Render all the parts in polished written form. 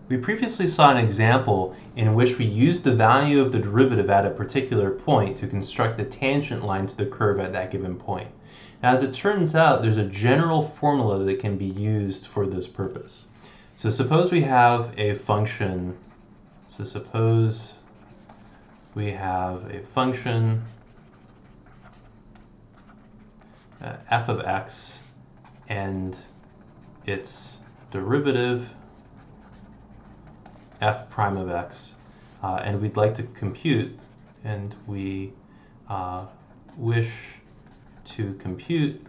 We previously saw an example in which we used the value of the derivative at a particular point to construct the tangent line to the curve at that given point. Now, as it turns out, there's a general formula that can be used for this purpose. So suppose we have a function. So suppose we have a function f of x and its derivative f prime of x, and we'd like to compute, and we wish to compute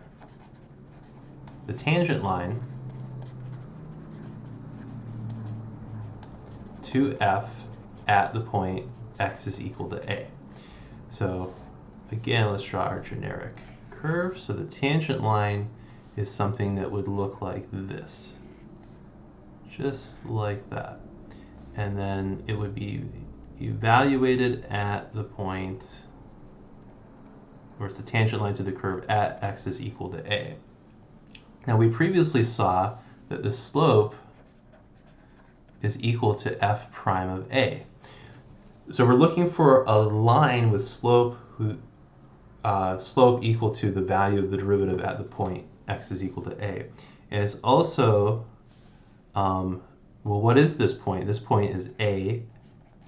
the tangent line to f at the point x is equal to a. So again, let's draw our generic curve. So the tangent line is something that would look like this, just like that. And then it would be evaluated at the point, or it's the tangent line to the curve at x is equal to a. Now we previously saw that the slope is equal to f prime of a. So we're looking for a line with slope equal to the value of the derivative at the point x is equal to a. And it's also, well, what is this point? This point is a,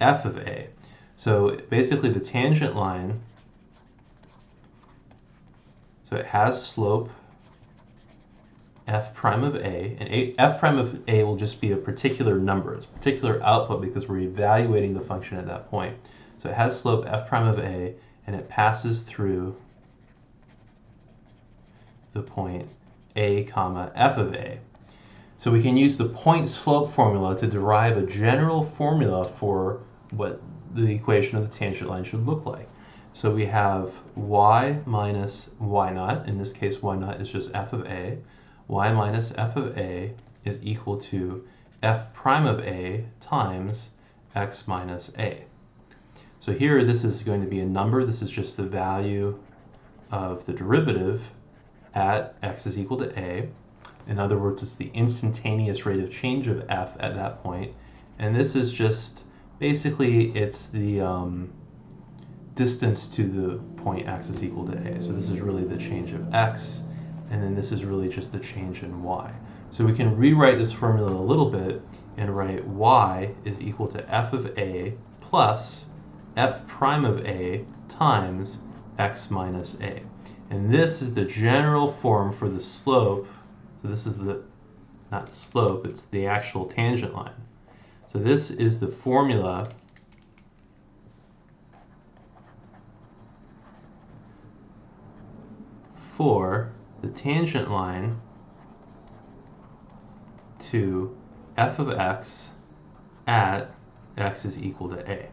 f of a. So basically the tangent line, so it has slope f prime of a, and f prime of a will just be a particular number. It's a particular output because we're evaluating the function at that point. So it has slope f prime of a, and it passes through the point a comma f of a. So we can use the point slope formula to derive a general formula for what the equation of the tangent line should look like. So we have y minus y naught, in this case y naught is just f of a, y minus f of a is equal to f prime of a times x minus a. So here this is going to be a number, this is just the value of the derivative at x is equal to a. In other words, it's the instantaneous rate of change of f at that point. And this is just, basically, it's the distance to the point x is equal to a. So this is really the change of x, and then this is really just the change in y. So we can rewrite this formula a little bit and write y is equal to f of a plus f prime of a times x minus a. And this is the general form for the slope. So this is the, not slope, it's the actual tangent line. So this is the formula for the tangent line to f of x at x is equal to a.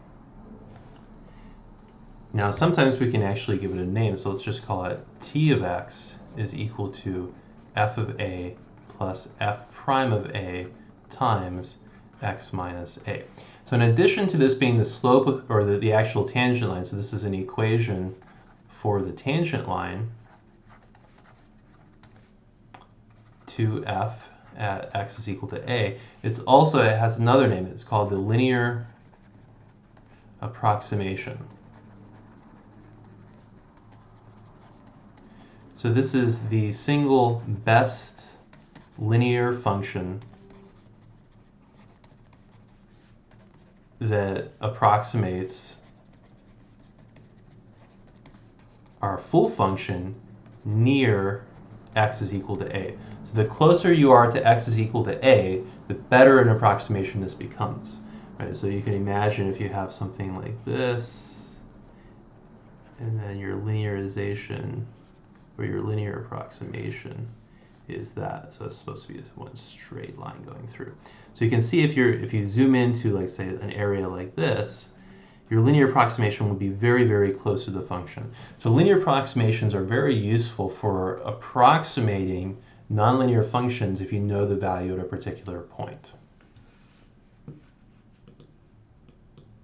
Now sometimes we can actually give it a name, so let's just call it t of x is equal to f of a plus f prime of a times x minus a. So in addition to this being the slope, or the actual tangent line, so this is an equation for the tangent line to f at x is equal to a, it has another name. It's called the linear approximation. So this is the single best linear function that approximates our full function near x is equal to a. So the closer you are to x is equal to a, the better an approximation this becomes. Right? So you can imagine if you have something like this, and then your linearization, or your linear approximation, is that. So it's supposed to be one straight line going through. So you can see if you zoom into, like, say, an area like this, your linear approximation will be very, very close to the function. So linear approximations are very useful for approximating nonlinear functions if you know the value at a particular point.